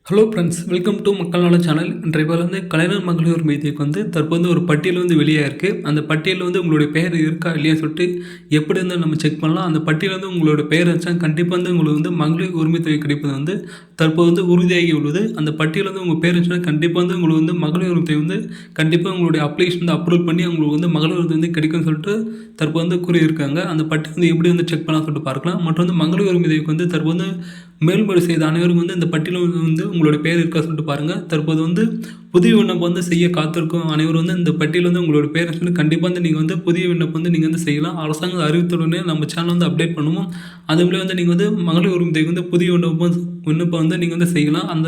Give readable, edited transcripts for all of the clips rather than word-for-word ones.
Hello friends, welcome to மக்கள் நல channel. இன்றைய போல் கலைஞர் மகளிர் உரிமையத்துக்கு தற்போது ஒரு பட்டியல் வெளியாக இருக்குது. அந்த பட்டியலில் உங்களுடைய பெயர் இருக்கா இல்லையா சொல்லிட்டு எப்படி நம்ம செக் பண்ணலாம். அந்த பட்டியலில் உங்களோட பெயர் வச்சா கண்டிப்பாக உங்களுக்கு மகளிர் உரிமை தொகை கிடைப்பது தற்போது உறுதியாகி உள்ளது. அந்த பட்டியலில் உங்கள் பேர் இருந்துச்சுன்னா கண்டிப்பாக உங்களுக்கு மகளிர் உரிமை தொகை கண்டிப்பாக உங்களுடைய அப்ளிகேஷன் அப்ரூவல் பண்ணி உங்களுக்கு மகளிர் உரிமை கிடைக்கும்னு சொல்லிட்டு தற்போது கூறியிருக்காங்க. அந்த பட்டியல் எப்படி செக் பண்ணலாம் சொல்லிட்டு பார்க்கலாம். மற்றும் மகளிர் உரிமை தொகைக்கு தற்போது மேல்முறை செய்த அனைவரும் இந்த பட்டியலில் உங்களுடைய பேர் இருக்கா சொல்லிட்டு பாருங்கள். தற்போது புதிய விண்ணப்பம் செய்ய காத்திருக்கும் அனைவரும் இந்த பட்டியல் உங்களோட பேர் சொல்லி கண்டிப்பாக நீங்கள் புதிய விண்ணப்பம் நீங்கள் செய்யலாம். அரசாங்கம் அறிவித்துடனே நம்ம சேனல் அப்டேட் பண்ணுவோம். அதுலேயே நீங்கள் மகளிர் உரிமை புதிய விண்ணப்பம் நீங்கள் செய்யலாம். அந்த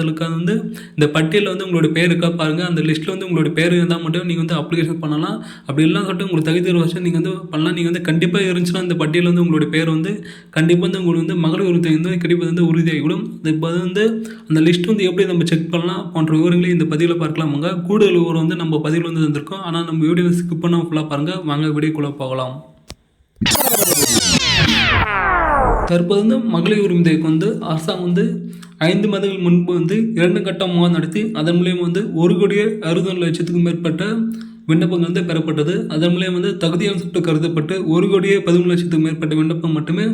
இந்த பட்டியலில் உங்களோட பேர் இருக்கா பாருங்கள். அந்த லிஸ்ட்டில் உங்களோட பேர் இருந்தால் மட்டும் நீங்கள் அப்ளிகேஷன் பண்ணலாம். அப்படி எல்லாம் சொல்லிட்டு உங்களுக்கு தகுதி வச்சு நீங்கள் பண்ணலாம். நீங்கள் கண்டிப்பாக இருந்துச்சுன்னா இந்த பட்டியலில் உங்களோட பேர் கண்டிப்பாக உங்களுக்கு மகளிர் உரிமை கிடைப்பது உறுதியாகிவிடும். இப்போ அந்த லிஸ்ட் எப்படி நம்ம செக் பண்ணலாம் போன்ற விவரங்களை இந்த பதிவில் பார்க்கலாமாங்க. கூடுதல் விவரம் நம்ம பதிவில் வந்திருக்கோம். ஆனால் நம்ம வீடியோ ஸ்கிப் பண்ணால் ஃபுல்லாக பாருங்கள். வாங்க வீடியோக்குள்ளே போகலாம். தற்போது மகளிர் உரிமை தொகைக்கு அரசாங்கம் 5 மாதங்கள் முன்பு 2 கட்ட முகாம் நடத்தி அதன் மூலியம் 1,61,00,000 மேற்பட்ட விண்ணப்பங்கள் பெறப்பட்டது. அதன் மூலியம் தகுதியான சொட்டு கருதப்பட்டு 1,13,00,000 மேற்பட்ட விண்ணப்பம் மட்டுமே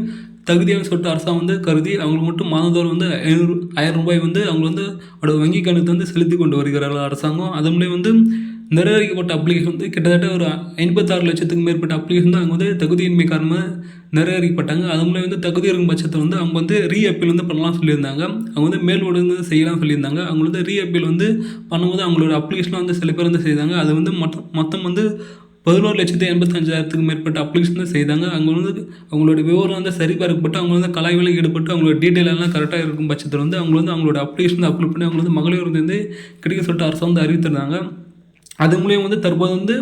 தகுதியான சொட்டு அரசாங்கம் கருதி அவங்களுக்கு மட்டும் மாதந்தோறும் 500 ரூபாய் அவங்க அவரோட வங்கி கணக்கு செலுத்தி கொண்டு வருகிறார்கள் அரசாங்கம். அதன் மூலியம் நிராகரிக்கப்பட்ட அப்ளிகேஷன் கிட்டத்தட்ட ஒரு 56,00,000 மேற்பட்ட அப்ளிகேஷன் தான் அவங்க தகுதியின்மை காரணமாக நிராகரிக்கப்பட்டாங்க. அது மூலம் தகுதி இருக்கும் பட்சத்தில் அவங்க ரீ அப்பீல் பண்ணலாம் சொல்லியிருந்தாங்க. அவங்க மேல்முறை செய்யலாம் சொல்லியிருந்தாங்க. அவங்க ரீ அப்பீல் பண்ணும்போது அவங்களோட அப்ளிகேஷன் சில பேர் செய்தாங்க. அது மொத்தம் 11,85,000 மேற்பட்ட அப்ளிகேஷன் செய்தாங்க. அவங்க அவங்களோட விவரம் சரிபார்க்கப்பட்டு அவங்க கலாய்வில் ஈடுபட்டு அவங்களோட டீட்டெயில் எல்லாம் கரெக்டாக இருக்கும் பட்சத்தில் அவங்க அவங்களோட அப்ளிகேஷன் அப்லோட் பண்ணி அவங்க மகளிர் கிடைக்க சொல்லிட்டு அரசு அறிவித்திருந்தாங்க. அது மூலியம் தற்போது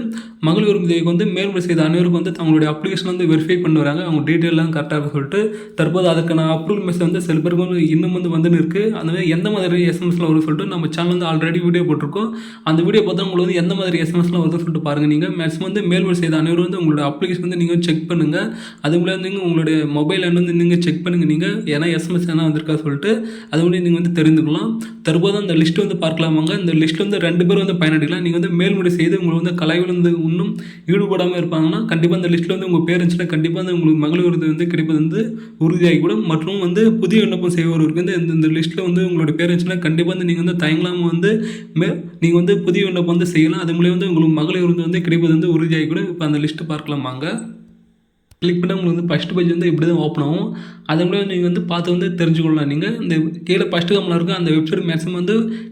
மகளிர் உரிமை தொகைக்கு மேல்முறை செய்த அனைவருக்கும் அவங்களுடைய அப்ளிகேஷன் வெரிஃபை பண்ணி வராங்க. அவங்க டீட்டெயிலாம் கரெக்டாக சொல்லிட்டு தற்போது அதுக்கான அப்ரூவல் மெசேஜ் சில பேருக்கு இன்னும் வந்துன்னு இருக்குது. அந்த மாதிரி எந்த மாதிரி எஸ்எம்எஸ்லாம் வரும்னு சொல்லிட்டு நம்ம சேனல் ஆல்ரெடி வீடியோ போட்டிருக்கோம். அந்த வீடியோ பார்த்தா உங்களுக்கு எந்த மாதிரி எஸ்எம்எஸ்லாம் வருதுன்னு சொல்லிட்டு பாருங்கள். நீங்கள் மேக்ஸிமம் மேல்முறை செய்த அனைவரும் உங்களோட அப்ளிகேஷன் நீங்கள் செக் பண்ணுங்கள். அது மூலியம் உங்களுடைய மொபைல் நீங்கள் செக் பண்ணுங்கள். நீங்கள் ஏன்னா எஸ்எம்எஸ் என்ன வந்திருக்கா சொல்லிட்டு அது மூலியம் நீங்கள் தெரிந்துக்கலாம். தற்போது அந்த லிஸ்ட் பார்க்கலாமாங்க. இந்த லிஸ்ட் 2 பேர் பயனடைக்கலாம். நீங்கள் மேல்முறை செய்து உங்களுக்கு கலைவில் இன்னும் ஈடுபடாமல் இருப்பாங்கன்னா கண்டிப்பாக அந்த லிஸ்ட்டில் உங்கள் பேர் இருந்துச்சுன்னா கண்டிப்பாக உங்களுக்கு மகளிர் உரிமை கிடைப்பது உறுதியாகிவிடும். மற்றும் புதிய விண்ணப்பம் செய்வருக்கு இந்த லிஸ்ட்டில் உங்களோட பேர் இருந்துச்சுன்னா கண்டிப்பாக நீங்கள் தயங்கலாமல் நீங்கள் புதிய விண்ணப்பம் செய்யலாம். அது மூலியம் உங்களுக்கு மகளிர் உரிமை கிடைப்பது உறுதியாகிவிடும். இப்போ அந்த லிஸ்ட்டு பார்க்கலாமாங்க. கிளிக் பண்ணால் உங்களுக்கு ஃபஸ்ட்டு பேஜ் இப்படி தான் ஓப்பன் ஆகும். அது மூலம் நீங்கள் பார்த்து தெரிஞ்சுக்கொள்ளலாம். நீங்கள் இந்த கீழே ஃபஸ்ட்டு கம்மில் இருக்கும் அந்த வெப்சைட் மேக்ஸிமம்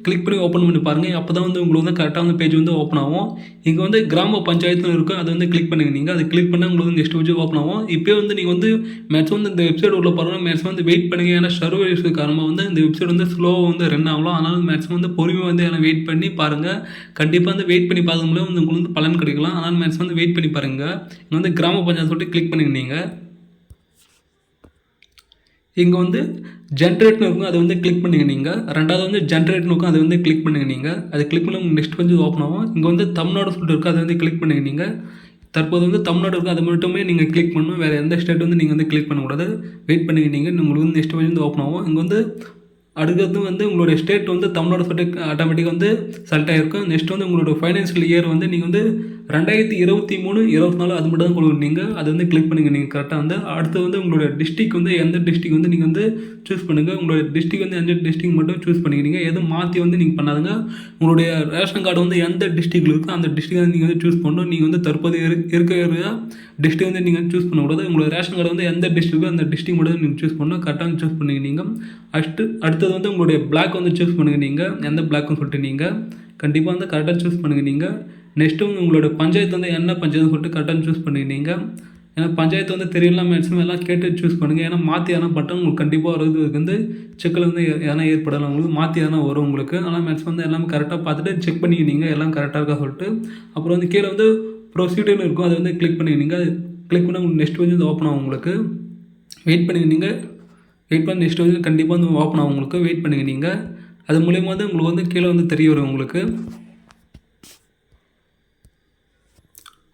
கிளிக் பண்ணி ஓப்பன் பண்ணி பாருங்கள். அப்போ தான் உங்களுக்கு கரெக்டாக பேஜ் ஓப்பன் ஆகும். இங்கே கிராம பஞ்சாயத்துன்னு இருக்கும். அதை கிளிக் பண்ணுங்க. நீங்கள் அதை கிளிக் பண்ணால் உங்களுக்கு நெக்ஸ்ட் பேஜ் ஓப்பன் ஆகும். இப்போ நீங்கள் மேக்ஸிமம் இந்த வெப்சைட் உள்ள பாருங்கள். மேக்ஸிமம் வெயிட் பண்ணுங்க. ஏன்னா சர்வர் இஷ்யூ காரணமாக இந்த வெப்சைட் ஸ்லோவாக ரன் ஆகலாம். அதனால் மேக்ஸிமம் பொறுமையாக எல்லாம் வெயிட் பண்ணி பாருங்கள். கண்டிப்பாக வெயிட் பண்ணி பார்க்கும் மூலம் உங்களுக்கு பலன் கிடைக்கலாம். அதனால் மேக்ஸிமம் வெயிட் பண்ணி பாருங்கள். இங்கே கிராம பஞ்சாயத்து சொல்லிட்டு கிளிக் பண்ணுங்க. நீங்கள் இங்கே ஜென்ரேட்னு இருக்கும். அதை கிளிக் பண்ணுங்க. நீங்கள் ரெண்டாவது ஜென்ரேட்னு இருக்கும். அதை கிளிக் பண்ணுங்க. நீங்கள் அதை கிளிக் பண்ணி உங்களுக்கு நெக்ஸ்ட் கொஞ்சம் ஓப்பன் ஆகும். இங்கே தமிழ்நாடு சொல்லிட்டு இருக்குது. அதை கிளிக் பண்ணுங்க. நீங்கள் தற்போது தமிழ்நாடு இருக்குது. அது மட்டுமே நீங்கள் கிளிக் பண்ணணும். வேறு எந்த ஸ்டேட் நீங்கள் கிளிக் பண்ணக்கூடாது. வெயிட் பண்ணுங்க. நீங்கள் உங்களுக்கு நெக்ஸ்ட் பேஜ் ஓப்பன் ஆகும். இங்கே அடுத்தது உங்களுடைய ஸ்டேட் தமிழ்நாடு சொல்லிட்டு ஆட்டோமேட்டிக்காக செலக்ட் ஆகிருக்கும். நெக்ஸ்ட் உங்களோட ஃபைனான்ஷியல் இயர் நீங்கள் 2023, 24 அது மட்டும் தான் கொடுக்கும். நீங்கள் அதை கிளிக் பண்ணுங்கள். நீங்கள் கரெக்டாக அடுத்து உங்களோட டிஸ்ட்ரிக் எந்த டிஸ்ட்ரிக் நீங்கள் சூஸ் பண்ணுங்கள். உங்களோட டிஸ்ட்ரிக் எந்த டிஸ்ட்ரிக் மட்டும் சூஸ் பண்ணிக்கிறீங்க. எதுவும் மாற்றி நீங்கள் பண்ணாதுங்க. உங்களுடைய ரேஷன் கார்டு எந்த டிஸ்ட்ரிக்டில் இருக்கோ அந்த டிஸ்ட்ரிக் நீங்கள் சூஸ் பண்ணணும். நீங்கள் தற்போது இருக்கிற டிஸ்ட்ரிக் நீங்கள் சூஸ் பண்ணக்கூடாது. உங்களோட ரேஷன் கார்டு எந்த டிஸ்ட்ரிக்கோ அந்த டிஸ்ட்ரிக் மட்டும் நீங்கள் சூஸ் பண்ணணும். கரெக்டாக சூஸ் பண்ணிங்க. நீங்கள் அடுத்தது உங்களுடைய பிளாக் சூஸ் பண்ணுங்கள். நீங்கள் எந்த பிளாக்னு சொல்லிட்டு நீங்கள் கண்டிப்பாக கரெக்டாக சூஸ் பண்ணுங்கள். நீங்கள் நெக்ஸ்ட்டு உங்களோட பஞ்சாயத்து என்ன பஞ்சாயத்து சொல்லிட்டு கரெக்டாக சூஸ் பண்ணுங்க. நீங்கள் ஏன்னா பஞ்சாயத்து தெரியலாம். மேக்ஸிமம் எல்லாம் கேட்டு சூஸ் பண்ணுங்கள். ஏன்னா மாற்றி எதனா பட்டம் உங்களுக்கு கண்டிப்பாக வருது செக்கில் எதனா ஏற்படலாம். உங்களுக்கு மாற்றி எதனா வரும் உங்களுக்கு. ஆனால் மேக்ஸிமம் எல்லாமே கரெக்டாக பார்த்துட்டு செக் பண்ணிங்க. நீங்கள் எல்லாம் கரெக்டாக இருக்கா சொல்லிட்டு அப்புறம் கீழே ப்ரொசீடியர்னு இருக்கும். அதை கிளிக் பண்ணிங்க. நீங்கள் கிளிக் பண்ணால் உங்களுக்கு நெக்ஸ்ட் பேஜ் ஓப்பன் ஆகும். உங்களுக்கு வெயிட் பண்ணுங்க. நீங்கள் வெயிட் பண்ணி நெக்ஸ்ட் பேஜ் கண்டிப்பாக ஓப்பன் ஆகும். உங்களுக்கு வெயிட் பண்ணுங்க. நீங்கள் அது மூலியமாக உங்களுக்கு கீழே தெரிய வரும். உங்களுக்கு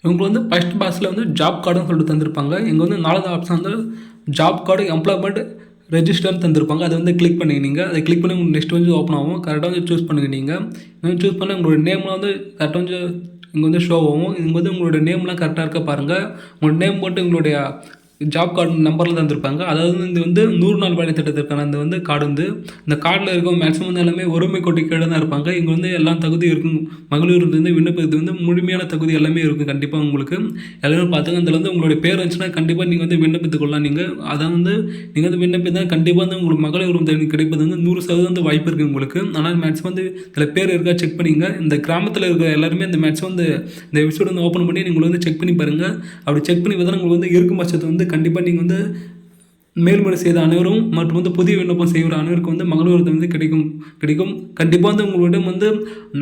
இவங்க ஃபஸ்ட் பாக்ஸில் ஜாப் கார்டுன்னு சொல்லிட்டு தந்திருப்பாங்க. இங்கே 4வது ஆப்ஷன் ஜாப் கார்டு, எம்ப்ளாய்மெண்ட் ரெஜிஸ்டர்னு தந்திருப்பாங்க. அதை வந்து கிளிக் பண்ணிக்கினீங்க. அதை கிளிக் பண்ணி உங்களுக்கு நெக்ஸ்ட் வந்து ஓப்பன் ஆகும். கரெக்டாக வந்து சூஸ் பண்ணுங்க நீங்கள். சூஸ் பண்ணால் உங்களோட நேம்லாம் வந்து கரெக்டாக வந்து இங்கே வந்து ஷோ ஆகும். இங்கே வந்து உங்களோட நேம்லாம் கரெக்டாக இருக்க பாருங்கள். உங்களோட நேம் போட்டு உங்களுடைய ஜாப் கார்டு நம்பரில் தந்திருப்பாங்க. அதாவது இது வந்து 100 நாள் வேலை திட்டத்திற்கான அந்த வந்து கார்டு வந்து இந்த கார்டில் இருக்க மேக்ஸிமம் வந்து எல்லாமே ஒருமை கோட்டி கீழே தான் இருப்பாங்க. இங்கே வந்து எல்லா தகுதியும் இருக்கும். மகளிர் வந்து விண்ணப்பது வந்து முழுமையான தகுதி எல்லாமே இருக்கும். கண்டிப்பாக உங்களுக்கு எல்லாமே பார்த்துங்க. அதில் வந்து உங்களுடைய பேர் இருந்துச்சுன்னா கண்டிப்பாக நீங்கள் வந்து விண்ணப்பித்துக் கொள்ளலாம். நீங்கள் அதை வந்து நீங்கள் வந்து விண்ணப்பித்தா கண்டிப்பாக வந்து உங்களுக்கு மகளிர் உரிமை கிடைப்பது வந்து 100% வந்து வாய்ப்பு இருக்குது உங்களுக்கு. ஆனால் மேக்ஸிமம் வந்து இதில் பேர் இருக்கா செக் பண்ணிங்க. இந்த கிராமத்தில் இருக்கிற எல்லாருமே இந்த மேக்ஸிமம் வந்து இந்த வெப்சைட் வந்து ஓப்பன் பண்ணி நீங்கள் வந்து செக் பண்ணி பாருங்கள். அப்படி செக் பண்ணி பார்த்தா உங்களுக்கு வந்து இருக்கும் பட்சத்தை வந்து கண்டிப்பாக நீங்கள் வந்து மேல்முறை செய்த அனைவரும் மற்றும் வந்து புதிய விண்ணப்பம் செய்கிற அனைவருக்கும் வந்து மகளிர் உரிமை வந்து கிடைக்கும். கண்டிப்பாக வந்து உங்களிடம் வந்து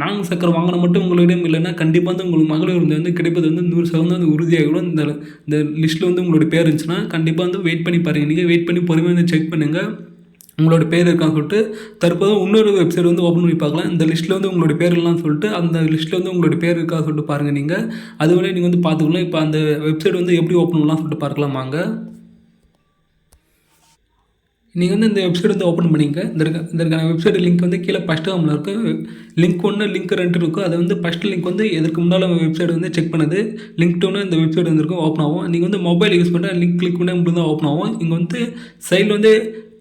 4 சக்கர வாகனம் மட்டும் உங்களிடம் இல்லைன்னா கண்டிப்பாக வந்து உங்களுக்கு மகளிர் உரிமை வந்து கிடைப்பது வந்து 100% வந்து உறுதியாகிடும். இந்த லிஸ்ட்டில் வந்து உங்களுடைய பேர் இருந்துச்சுன்னா கண்டிப்பாக வந்து வெயிட் பண்ணி பாருங்கள். நீங்கள் வெயிட் பண்ணி பொறுமையாக வந்து செக் பண்ணுங்கள் உங்களோட பேர் இருக்கான்னு சொல்லிட்டு. தற்போது இன்னொரு வெப்சைட் வந்து ஓப்பன் பண்ணி பார்க்கலாம். இந்த லிஸ்ட்டில் வந்து உங்களுடைய பேர் இல்லைன்னு சொல்லிட்டு அந்த லிஸ்ட்டில் வந்து உங்களுடைய பேர் இருக்கான்னு சொல்லிட்டு பாருங்கள். நீங்கள் அதுவரை நீங்கள் வந்து பார்த்துக்கலாம். இப்போ அந்த வெப்சைட் வந்து எப்படி ஓப்பன் பண்ணலாம்னு சொல்லிட்டு பார்க்கலாமாங்க. நீங்கள் வந்து இந்த வெப்சைட் வந்து ஓப்பன் பண்ணிங்க. இதற்கான வெப்சைட் லிங்க் வந்து கீழே ஃபஸ்ட்டு ஹோமில் இருக்குது. லிங்க் 1 லிங்க் 2 இருக்கும். அது வந்து ஃபஸ்ட்டு லிங்க் வந்து எதற்கு முன்னால் வெப்சைட் வந்து செக் பண்ணுது. லிங்க் 2 இந்த வெப்சைட் வந்துருக்கும் ஓப்பன் ஆகும். நீங்கள் வந்து மொபைல் யூஸ் பண்ணுற லிங்க் கிளிக் பண்ணி உங்களுக்கு தான் ஓப்பன் ஆகும். இங்கே வந்து சைடில் வந்து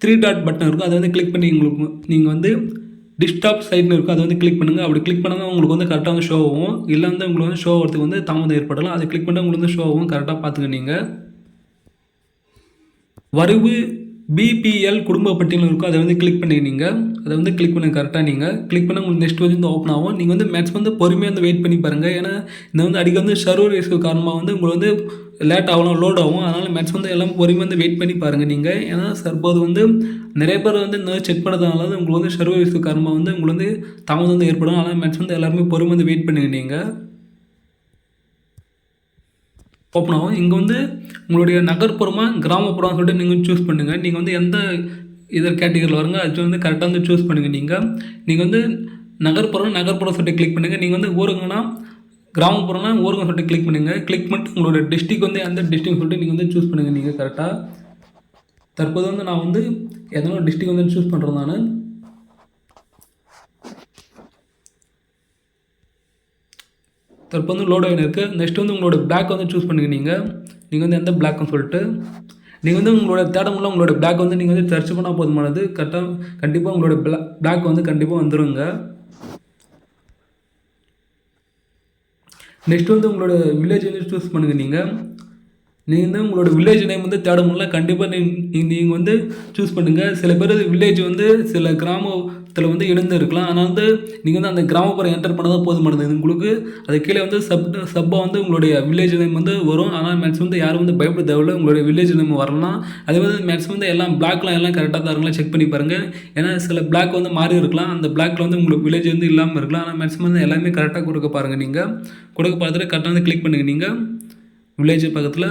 3 டாட் பட்டன் இருக்கும். அதை வந்து கிளிக் பண்ணி உங்களுக்கு நீங்கள் வந்து டிஸ்டாப் சைட்னு இருக்கும். அதை வந்து கிளிக் பண்ணுங்கள். அப்படி கிளிக் பண்ணால் உங்களுக்கு வந்து கரெக்டாக வந்து ஷோ ஆகும். இல்லை வந்து உங்களுக்கு வந்து ஷோ ஆகிறதுக்கு வந்து தாமதம் ஏற்படலாம். அதை கிளிக் பண்ணால் உங்களுக்கு வந்து ஷோ ஆகும். கரெக்டாக பார்த்துக்க. நீங்கள் வரைவு பிபிஎல் குடும்ப பட்டியல் இருக்கும். அதை வந்து கிளிக் பண்ணிங்க. அதை வந்து கிளிக் பண்ணி கரெக்டாக நீங்கள் கிளிக் பண்ணால் உங்களுக்கு நெக்ஸ்ட் வந்து ஓப்பன் ஆகும். நீங்கள் வந்து மேக்ஸ் வந்து பொறுமையாக வந்து வெயிட் பண்ணி பாருங்கள். ஏன்னா இந்த வந்து அடிக்க வந்து சர்வர் இஷ்யூ காரணமாக வந்து உங்களுக்கு வந்து லேட் ஆகலாம், லோட் ஆகும். அதனால் மேக்ஸ் வந்து எல்லாம் பொறுமையாக வந்து வெயிட் பண்ணி பாருங்கள் நீங்கள். ஏன்னா சர்போது வந்து நிறைய பேர் வந்து இந்த செக் பண்ணதுனால உங்களுக்கு வந்து சர்வர் இஷ்யூ காரணமாக வந்து உங்களுக்கு வந்து தாமதம் வந்து ஏற்படும். ஆனால் மேக்ஸ் வந்து எல்லாருமே பொறுமை வந்து வெயிட் பண்ணுங்க. நீங்கள் ஓப்பன் ஆகும். இங்கே வந்து உங்களுடைய நகர்ப்புறமாக கிராமப்புறம் சொல்லிட்டு நீங்கள் சூஸ் பண்ணுங்கள். நீங்கள் வந்து எந்த இதில் கேட்டகரியில் வருங்க அது வந்து கரெக்டாக வந்து சூஸ் பண்ணுங்கள். நீங்கள் வந்து நகர்ப்புறம் சொல்லிட்டு கிளிக் பண்ணுங்கள். நீங்கள் வந்து ஊருங்கன்னா கிராமப்புறம்னா ஊருங்க சொல்லிட்டு கிளிக் பண்ணுங்கள். கிளிக் பண்ணிட்டு உங்களோட டிஸ்ட்ரிக் வந்து எந்த டிஸ்ட்ரிக் சொல்லிட்டு நீங்கள் வந்து சூஸ் பண்ணுங்கள். நீங்கள் கரெக்டாக தற்போது வந்து நான் வந்து எதனா ஒரு டிஸ்ட்ரிக் வந்து சூஸ் பண்ணுறேன். நான் தற்போது வந்து லோட் ஆகின இருக்குது. நெக்ஸ்ட் வந்து உங்களோட பிளாக் வந்து சூஸ் பண்ணுங்க. நீங்கள் வந்து எந்த பிளாக்னு சொல்லிட்டு நீங்கள் வந்து உங்களோட தேடமுள்ள உங்களோட பிளாக் வந்து நீங்கள் வந்து சர்ச் பண்ணால் போதுமானது. கண்டிப்பாக உங்களோட பிளாக் வந்து கண்டிப்பாக வந்துடுங்க. நெக்ஸ்ட் வந்து உங்களோட வில்லேஜ் வந்து சூஸ் பண்ணுங்கள். நீங்கள் வந்து உங்களோட வில்லேஜ் நேம் வந்து தேட முடியல கண்டிப்பாக நீங்கள் வந்து சூஸ் பண்ணுங்கள். சில பேர் வில்லேஜ் வந்து சில கிராமத்தில் வந்து இணைந்து இருக்கலாம். ஆனால் வந்து நீங்கள் வந்து அந்த கிராமப்புறம் என்டர் பண்ணதான் போதுமானது. உங்களுக்கு அது கீழே வந்து சப்பாக வந்து உங்களுடைய வில்லேஜ் நேம் வந்து வரும். ஆனால் மேக்ஸிமம் வந்து யாரும் வந்து பயப்பட தேவையில்லை. உங்களுடைய வில்லேஜ் நேம் வரலாம். அதே வந்து மேக்ஸிமம் வந்து எல்லாம் பிளாக்லாம் எல்லாம் கரெக்டாக தான் இருக்கலாம். செக் பண்ணி பாருங்கள். ஏன்னா சில பிளாக் வந்து மாறி இருக்கலாம். அந்த பிளாக்ல வந்து உங்களுக்கு வில்லேஜ் வந்து இல்லாமல் இருக்கலாம். ஆனால் மேக்ஸிமம் வந்து எல்லாமே கரெக்டாக கொடுக்க பாருங்கள். நீங்கள் கொடுக்க பார்த்துட்டு கரெக்டாக வந்து கிளிக் பண்ணுங்கள். நீங்கள் வில்லேஜ் பக்கத்தில்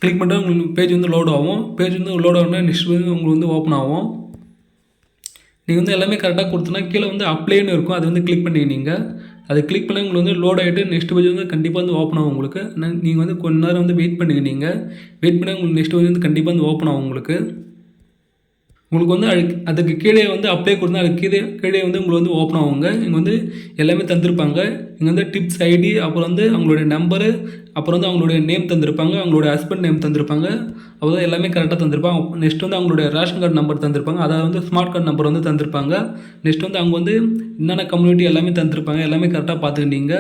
கிளிக் பண்ணிட்டு உங்களுக்கு பேஜ் வந்து லோட் ஆகும். பேஜ் வந்து லோட் ஆகுனா நெக்ஸ்ட் வந்து உங்களுக்கு வந்து ஓப்பன் ஆகும். நீங்கள் வந்து எல்லாமே கரெக்டாக கொடுத்தனா கீழே வந்து அப்ளைன்னு இருக்கும். அதை வந்து கிளிக் பண்ணி நீங்கள் அதை கிளிக் பண்ணி உங்களுக்கு வந்து லோட் ஆகிட்டு நெக்ஸ்ட் பேஜ் வந்து கண்டிப்பாக வந்து ஓப்பன் ஆகும் உங்களுக்கு. நீங்கள் வந்து கொஞ்ச நேரம் வந்து வெயிட் பண்ணுங்க. நீங்கள் வெயிட் பண்ணி உங்களுக்கு நெக்ஸ்ட் பேஜ் வந்து கண்டிப்பாக வந்து ஓப்பன் ஆகும் உங்களுக்கு. உங்களுக்கு வந்து அதுக்கு கீழே வந்து அப்ளை கொடுத்தா அதுக்கு கீழே வந்து உங்களுக்கு வந்து ஓப்பன் ஆகுங்க. இங்கே வந்து எல்லாமே தந்திருப்பாங்க. இங்கே வந்து டிப்ஸ் ஐடி, அப்புறம் வந்து அவங்களுடைய நம்பரு, அப்புறம் வந்து அவங்களுடைய நேம் தந்திருப்பாங்க, அவங்களுடைய ஹஸ்பண்ட் நேம் தந்திருப்பாங்க. அப்புறம் எல்லாமே கரெக்டாக தந்திருப்பாங்க. நெக்ஸ்ட் வந்து அவங்களுடைய ரேஷன் கார்டு நம்பர் தந்திருப்பாங்க. அதாவது வந்து ஸ்மார்ட் கார்டு நம்பர் வந்து தந்திருப்பாங்க. நெக்ஸ்ட் வந்து அவங்க வந்து என்னென்ன கம்யூனிட்டி எல்லாமே தந்திருப்பாங்க. எல்லாமே கரெக்டாக பார்த்துக்கிட்டீங்க.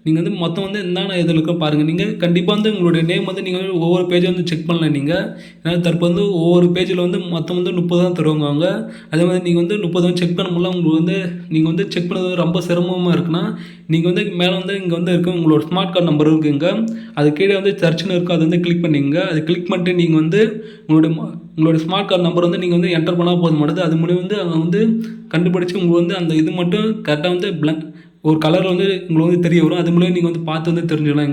நீங்கள் வந்து மொத்தம் வந்து என்னென்ன இதில் இருக்க பாருங்கள். நீங்கள் கண்டிப்பாக வந்து உங்களுடைய நேம் வந்து நீங்கள் ஒவ்வொரு பேஜை வந்து செக் பண்ணலாம். நீங்கள் ஏன்னா தற்போது வந்து ஒவ்வொரு பேஜில் வந்து மொத்தம் வந்து 30 தான் தருவாங்க அவங்க. அதே மாதிரி நீங்கள் வந்து 30 வந்து செக் பண்ண முடியல. உங்களுக்கு வந்து நீங்கள் வந்து செக் பண்ணது ரொம்ப சிரமமாக இருக்குன்னா நீங்கள் வந்து மேலே வந்து இங்கே வந்து இருக்குது உங்களோட ஸ்மார்ட் கார்டு நம்பர் இருக்குங்க. அது கீழே வந்து சர்ச்னு இருக்கும். அதை வந்து கிளிக் பண்ணிங்க. அது கிளிக் பண்ணிட்டு நீங்கள் வந்து உங்களோட ஸ்மார்ட் கார்டு நம்பர் வந்து நீங்கள் வந்து என்டர் பண்ணால் போதுமானது. அது மூலியம் வந்து அவங்க வந்து கண்டுபிடிச்சி உங்களுக்கு வந்து அந்த இது மட்டும் கரெக்டாக வந்து ஒரு கலர் வந்து உங்களுக்கு வந்து தெரிய வரும். அது மூலியம் நீங்கள் வந்து பார்த்து வந்து தெரிஞ்சுக்கலாம்.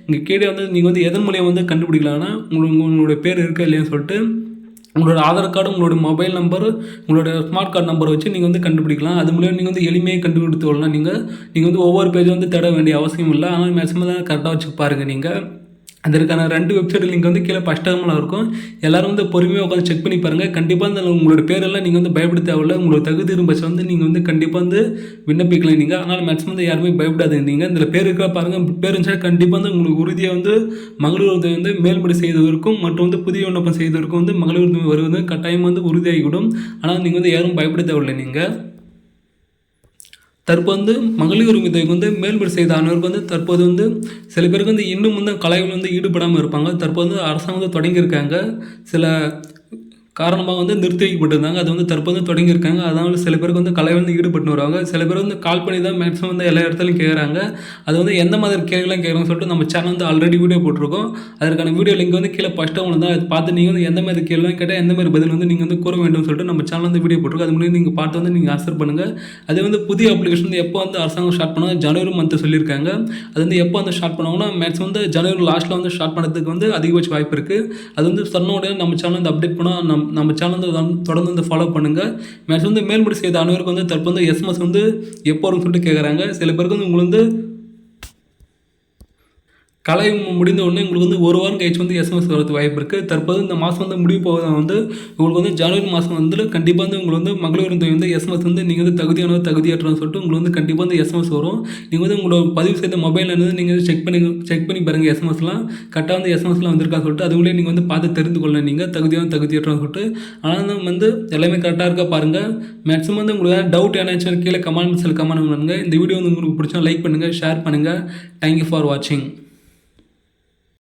இங்கே கீழே வந்து நீங்கள் வந்து எதன் மூலியம் வந்து கண்டுபிடிக்கலாம்னா உங்களோட பேர் இருக்கா இல்லையான்னு சொல்லிட்டு உங்களோட ஆதார் கார்டு, உங்களோட மொபைல் நம்பர், உங்களோட ஸ்மார்ட் கார்டு நம்பரை வச்சு நீங்கள் வந்து கண்டுபிடிக்கலாம். அது மூலியம் நீங்கள் வந்து எளிமையாக கண்டுபிடித்து வரலாம். நீங்கள் வந்து ஒவ்வொரு பேஜும் வந்து தேட வேண்டிய அவசியம் இல்லை. ஆனால் மேக்ஸிமம் தான் கரெக்டாக வச்சு பாருங்கள். நீங்கள் அதற்கான 2 வெப்சைட் லிங்க் வந்து கீழே ஃபர்ஸ்ட் டேர்மில் இருக்கும். எல்லாரும் வந்து பொறுமையாக உட்காந்து செக் பண்ணி பாருங்கள். கண்டிப்பாக அந்த உங்களோட பேரெல்லாம் நீங்கள் வந்து பயப்பட தேவையில்ல. உங்களோட தகுதி இருக்கும் பட்சம் வந்து நீங்கள் வந்து கண்டிப்பாக வந்து விண்ணப்பிக்கலாம் நீங்கள். அதனால் மேக்ஸிமம் வந்து யாருமே பயப்படாதீங்க. நீங்கள் இதில் பேர் இருக்கா பாருங்கள். பேர் இருந்துச்சுன்னா கண்டிப்பாக வந்து உங்களுக்கு உறுதியாக வந்து மகளிர் உரிமை வந்து மேல்முறை செய்ததற்கும் மற்றும் வந்து புதிய விண்ணப்பம் செய்ததற்கும் வந்து மகளிர் உரிமை வருவது கட்டாயம் வந்து உறுதியாகிவிடும். ஆனால் நீங்கள் வந்து யாரும் பயப்பட தேவையில்லை நீங்கள். தற்போது வந்து மகளிர் உரிமை தொகைக்கு வந்து மேல்முறை செய்த அனைவருக்கு வந்து தற்போது வந்து சில பேருக்கு வந்து இன்னும் வந்து கலைகள் வந்து ஈடுபடாமல் இருப்பாங்க. தற்போது வந்து அரசாங்கம் வந்து தொடங்கியிருக்காங்க. சில காரணமாக வந்து நிறுத்தி வைக்கப்பட்டிருந்தாங்க. அது வந்து தற்போது தொடங்கியிருக்காங்க. அதனால் சில பேருக்கு வந்து கலை வந்து ஈடுபட்டு வருவாங்க. சில பேர் வந்து கால் பண்ணி தான் மேக்ஸிமம் வந்து எல்லா இடத்துலையும் கேட்குறாங்க. அது வந்து எந்த மாதிரி கேள்விலாம் கேட்குறாங்கன்னு சொல்லிட்டு நம்ம சேனல் வந்து ஆல்ரெடி வீடியோ போட்டிருக்கோம். அதற்கான வீடியோ லிங்க் வந்து கீழே ஃபஸ்ட்டு உங்களுக்கு தான். அதை பார்த்து நீங்கள் வந்து எந்த மாதிரி கேள்விலாம் கேட்டால் எந்த மாதிரி பதில் வந்து நீங்கள் வந்து கூற வேண்டும்னு சொல்லிட்டு நம்ம சேனல் வந்து வீடியோ போட்டிருக்கோம். அது முன்னாடி நீங்கள் பார்த்து வந்து நீங்கள் ஆன்சர் பண்ணுங்கள். அதே வந்து புதிய அப்ளிகேஷன் வந்து எப்போ வந்து அரசாங்கம் ஸ்டார்ட் பண்ணாங்க, ஜனவரி மந்த் சொல்லியிருக்காங்க. அது வந்து எப்போ வந்து ஸ்டார்ட் பண்ணுவாங்கன்னா மேக்ஸிமம் வந்து ஜனவரி லாஸ்ட்டில் வந்து ஸ்டார்ட் பண்ணுறதுக்கு வந்து அதிகபட்ச வாய்ப்பு இருக்குது. அது வந்து சொன்ன உடனே நம்ம சேனல் வந்து அப்டேட் பண்ணால் நம்ம சேனல் வந்து தொடர்ந்து வந்து ஃபாலோ பண்ணுங்கள். மேக்ஸிமம் வந்து மேல்முறை செய்த அனைவருக்கு வந்து தற்போது வந்து எஸ்எம்எஸ் வந்து எப்போ வரும்னு சொல்லிட்டு கேட்குறாங்க. சில பேருக்கு வந்து உங்களுக்கு வந்து கலை முடிந்த உடனே உங்களுக்கு வந்து ஒரு வாரம் கழிச்சு வந்து எஸ்எம்எஸ் வரதுக்கு வாய்ப்பு இருக்குது. தற்போது இந்த மாதம் வந்து முடிவு போக வந்து உங்களுக்கு வந்து ஜனவரி மாதம் வந்து கண்டிப்பாக வந்து உங்களுக்கு வந்து மகளிர் உரிமை வந்து எஸ்எம்எஸ் வந்து நீங்கள் வந்து தகுதியானவர் தகுதியற்றன்னு சொல்லிட்டு உங்களுக்கு வந்து கண்டிப்பாக வந்து எஸ்எம்எஸ் வரும். நீங்கள் வந்து உங்களோட பதிவு செய்த மொபைலில் இருந்து நீங்கள் செக் பண்ணி பாருங்கள். எஸ்எம்எஸ்லாம் கரெக்டாக வந்து எஸ்எம்எஸ்லாம் வந்திருக்கா சொல்லிட்டு அதுவுள்ளே நீங்கள் வந்து பார்த்து தெரிந்து கொள்ள நீங்கள் தகுதியற்றன்னு சொல்லிட்டு. ஆனால் வந்து எல்லாமே கரெக்டாக இருக்கா பாருங்கள். மேக்ஸிமம் வந்து உங்களுக்கு டவுட் ஏன்னாச்சும் கீழே கமெண்ட்ஸில் கமெண்ட் பண்ணுங்கள். இந்த வீடியோ வந்து உங்களுக்கு பிடிச்சா லைக் பண்ணுங்கள், ஷேர் பண்ணுங்கள். தேங்க்யூ ஃபார் வாட்சிங்.